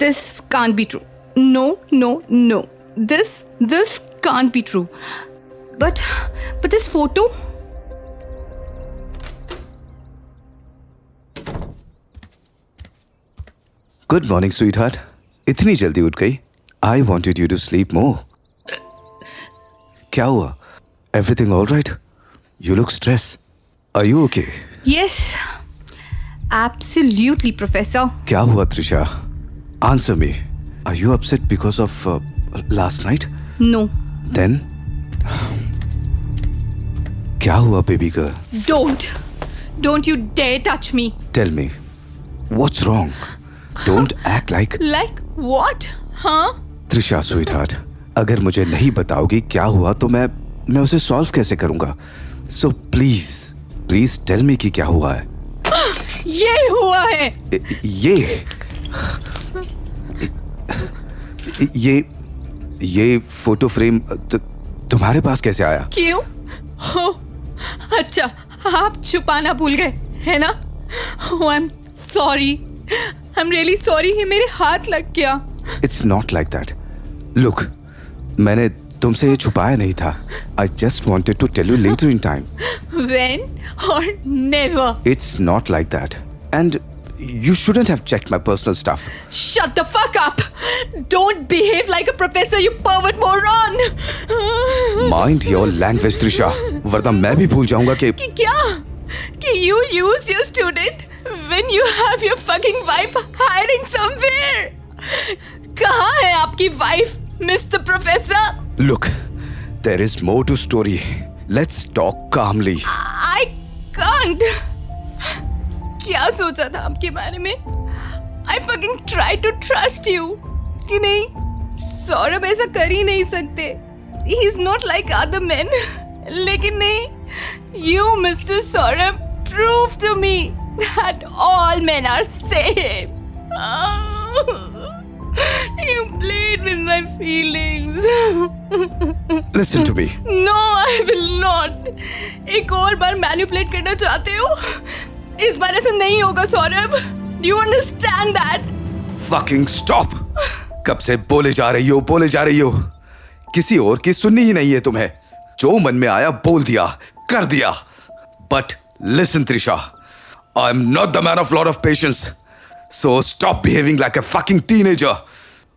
This can't be true. No. This can't be true. But this photo. Good morning, sweetheart. इतनी जल्दी उठ गई? I wanted you to sleep more. क्या हुआ? Everything all right? You look stressed. Are you okay? Yes. Absolutely, Professor. क्या हुआ Trisha? Answer me. Are you upset because of last night? No. Then? क्या हुआ baby girl? Don't you dare touch me. Tell me. What's wrong? Don't act like... Like what? Huh? Trisha sweetheart, अगर मुझे नहीं बताओगी क्या हुआ तो मैं उसे सॉल्व कैसे करूंगा? So please tell me कि क्या हुआ है? ये हुआ है। ये फोटो फ्रेम तुम्हारे पास कैसे आया? क्यों? हो, अच्छा, आप छुपाना भूल गए है ना? Oh, I'm sorry. I'm really sorry. ये मेरे हाथ लग गया। It's not like that. Look, मैंने तुमसे ये छुपाया नहीं था. I just wanted to tell you later in time. When or never? It's not like that. And You shouldn't have checked my personal stuff. Shut the fuck up! Don't behave like a professor, you pervert moron! Mind your language, Trisha. वरना मैं भी भूल जाऊंगा कि कि क्या? कि you use your student when you have your fucking wife hiding somewhere? कहाँ है आपकी wife, Mr. Professor? Look, there is more to story. Let's talk calmly. I can't. क्या सोचा था आपके बारे में? I fucking try to trust you. कि नहीं, सौरभ ऐसा कर ही नहीं सकते. He is not like other men. लेकिन नहीं, you, Mr. Saurabh, prove to me that all men are same. You played with my feelings. Listen to me. No, I will not. एक और बार मैनिपुलेट करना चाहते हो? इस बार ऐसा नहीं होगा Saurabh. Do you understand that? Fucking stop. कब से बोले जा रही हो. किसी और की सुननी ही नहीं है तुम्हें. जो मन में आया बोल दिया, कर दिया. But listen, Trisha. I'm not the man of lot of patience. So stop behaving like a fucking teenager.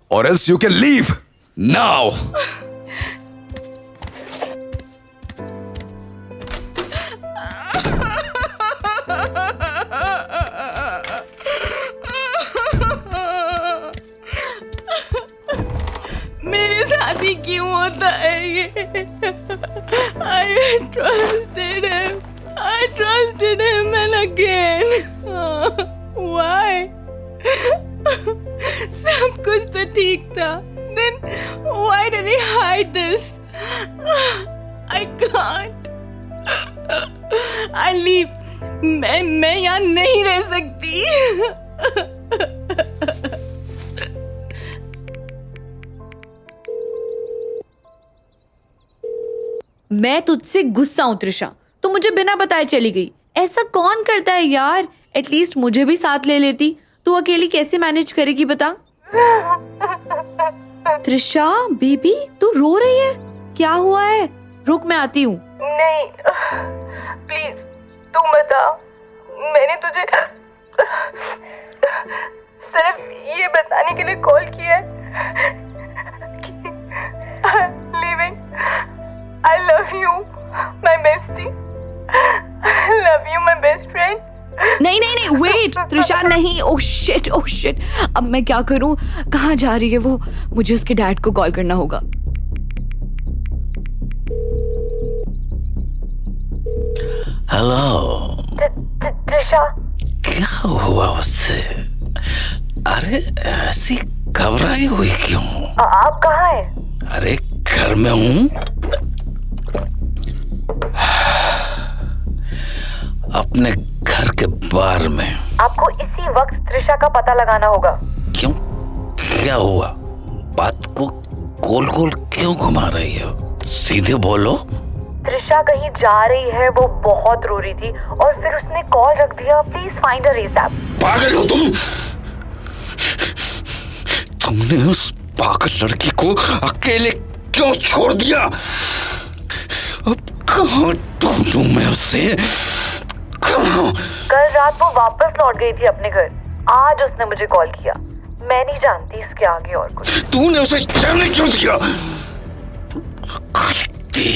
Or else you can leave. Now. मेरे साथ ही क्यों होता है ये? I trusted him and again. Why? सब कुछ तो ठीक था. Then why did he hide this? I can't. I leave. मैं यहाँ नहीं रह सकती. मैं तुझसे गुस्सा हूं त्रिशा. तू मुझे बिना बताए चली गई. ऐसा कौन करता है यार? एटलीस्ट मुझे भी साथ ले लेती. तू अकेली कैसे मैनेज करेगी बता? त्रिशा बेबी, तू रो रही है? क्या हुआ है? रुक, मैं आती हूँ. नहीं, प्लीज तू बता. मैंने तुझे सिर्फ ये बताने के लिए कॉल किया है कि leaving. I love you, my bestie. I love you, my best friend. नहीं, wait, त्रिशा नहीं. Oh shit. अब मैं क्या करूं? कहाँ जा रही है वो? मुझे उसके डैड को कॉल करना होगा. हेलो. त्रिशा, क्या हुआ उससे? अरे ऐसी घबराई हुई क्यों? आप कहाँ हैं? अरे घर में हूँ. अपने घर के बार में. आपको इसी वक्त त्रिशा का पता लगाना होगा. क्यों? क्या हुआ? बात को गोल गोल क्यों घुमा रही हो? सीधे बोलो. त्रिशा कहीं जा रही है. वो बहुत रो रही थी और फिर उसने कॉल रख दिया. Please find her ASAP. पागल हो तुम? तुमने उस पागल लड़की को अकेले क्यों छोड़ दिया? अब कहाँ ढूंढूं मैं उसे? कल रात वो वापस लौट गई थी अपने घर. आज उसने मुझे कॉल किया. मैं नहीं जानती इसके आगे और कुछ. तूने उसे जाने क्यों दिया? गलती,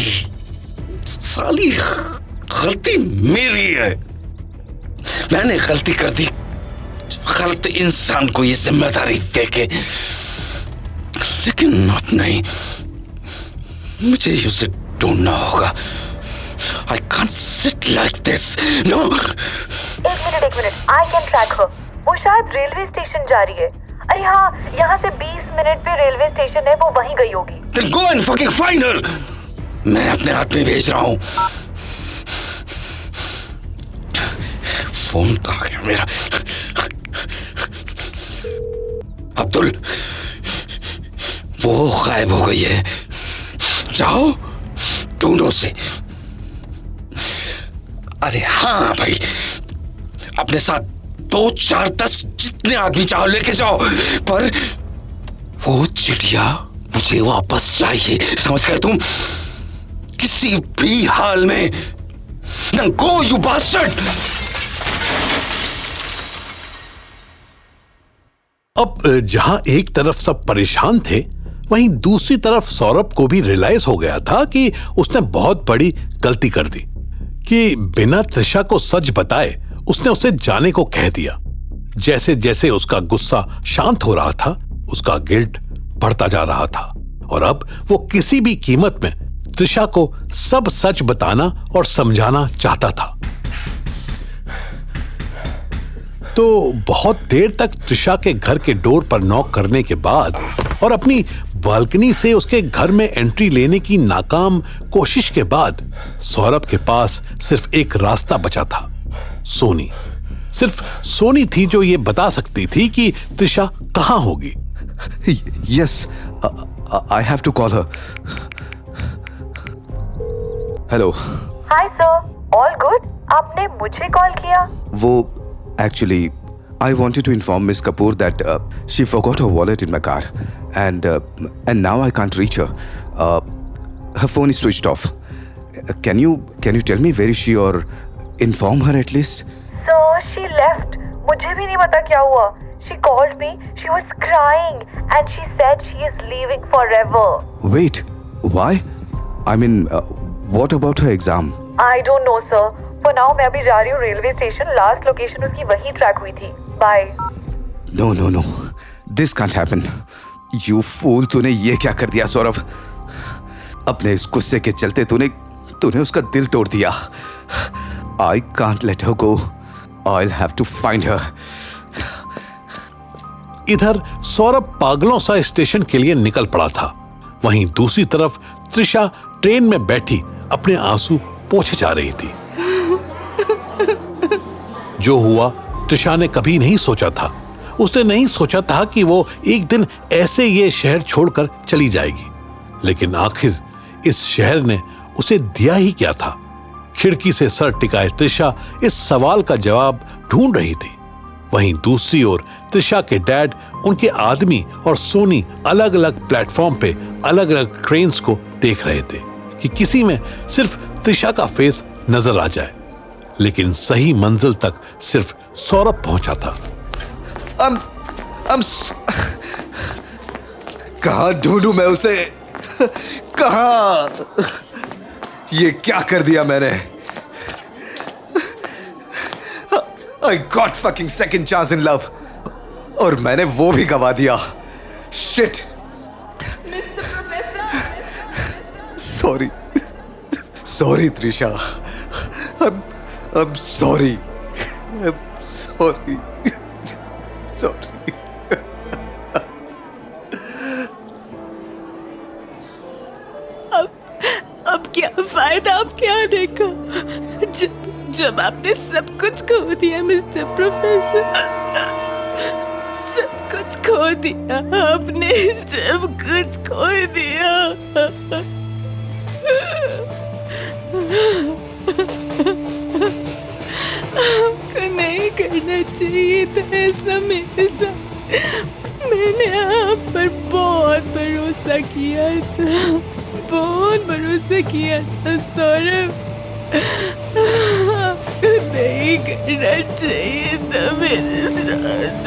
साली गलती मेरी है. मैंने गलती कर दी. गलत इंसान को ये जिम्मेदारी देके. लेकिन अब नहीं, मुझे उसे ढूंढना होगा. I can't sit like this. No. एक minute. I can track her. वो शायद रेलवे स्टेशन जा रही है. अरे हाँ, यहाँ से 20 मिनट पे रेलवे स्टेशन है. वो वहीं गई होगी. Then go and fucking find her. मैं अपने हाथ में भेज रहा हूँ. फोन तो आ गया मेरा. अब्दुल, वो गायब हो गई है. जाओ ढूंढो उसे. अरे हाँ भाई, अपने साथ 2, 4, 10 जितने आदमी चाहो लेके जाओ. पर वो चिड़िया मुझे वापस चाहिए. समझ गए तुम? किसी भी हाल में. Now go, you bastard. अब जहां एक तरफ सब परेशान थे, वहीं दूसरी तरफ सौरभ को भी रियलाइज हो गया था कि उसने बहुत बड़ी गलती कर दी कि बिना त्रिशा को सच बताए उसने उसे जाने को कह दिया। जैसे जैसे उसका गुस्सा शांत हो रहा था, उसका गिल्ट बढ़ता जा रहा था और अब वो किसी भी कीमत में त्रिशा को सब सच बताना और समझाना चाहता था। तो बहुत देर तक त्रिशा के घर के डोर पर नॉक करने के बाद और अपनी बालकनी से उसके घर में एंट्री लेने की नाकाम कोशिश के बाद सौरभ के पास सिर्फ एक रास्ता बचा था, सोनी। सिर्फ सोनी थी जो ये बता सकती थी कि त्रिशा कहां होगी। Yes, I have to call her. Hello. Hi sir, all good? आपने मुझे कॉल किया? वो actually, I wanted to inform Miss Kapoor that she forgot her wallet in my car, and now I can't reach her. Her phone is switched off. Can you tell me where is she, or inform her at least? Sir, she left. मुझे भी नहीं पता क्या हुआ. She called me. She was crying and she said she is leaving forever. Wait, why? I mean, what about her exam? I don't know, sir. For now, मैं अभी जा रही हूँ रेलवे स्टेशन. लास्ट लोकेशन उसकी वही track हुई थी. Bye. No. This can't happen. You fool, तूने ये क्या कर दिया सौरभ? अपने इस गुस्से के चलते तूने उसका दिल तोड़ दिया. I can't let her go. I'll have to find her. इधर सौरभ पागलों सा स्टेशन के लिए निकल पड़ा था। वहीं दूसरी तरफ त्रिशा ट्रेन में बैठी अपने आंसू पोंछे जा रही थी। जो हुआ त्रिशा ने कभी नहीं सोचा था। उसने नहीं सोचा था कि वो एक दिन ऐसे ये शहर छोड़कर चली जाएगी, लेकिन आखिर इस शहर ने उसे दिया ही क्या था। खिड़की से सर टिकाए त्रिशा इस सवाल का जवाब ढूंढ रही थी। वहीं दूसरी ओर त्रिशा के डैड, उनके आदमी और सोनी अलग अलग प्लेटफॉर्म पे अलग अलग ट्रेन्स को देख रहे थे कि किसी में सिर्फ त्रिशा का फेस नजर आ जाए, लेकिन सही मंजिल तक सिर्फ सौरभ पहुंचा था। कहां ढूंढूं मैं उसे? कहां? ये क्या कर दिया मैंने? I got fucking second chance in love, और मैंने वो भी गवा दिया. Shit. Sorry Trisha. I'm sorry. अब क्या फायदा आपके आने का, जब आपने सब कुछ खो दिया मिस्टर प्रोफेसर. सब कुछ खो दिया आपने, सब कुछ खो दिया. आपको नहीं करना चाहिए था ऐसा मेरे साथ. मैंने आप पर बहुत भरोसा किया था, बहुत भरोसा किया था सौरभ. आपको नहीं करना चाहिए था मेरे साथ.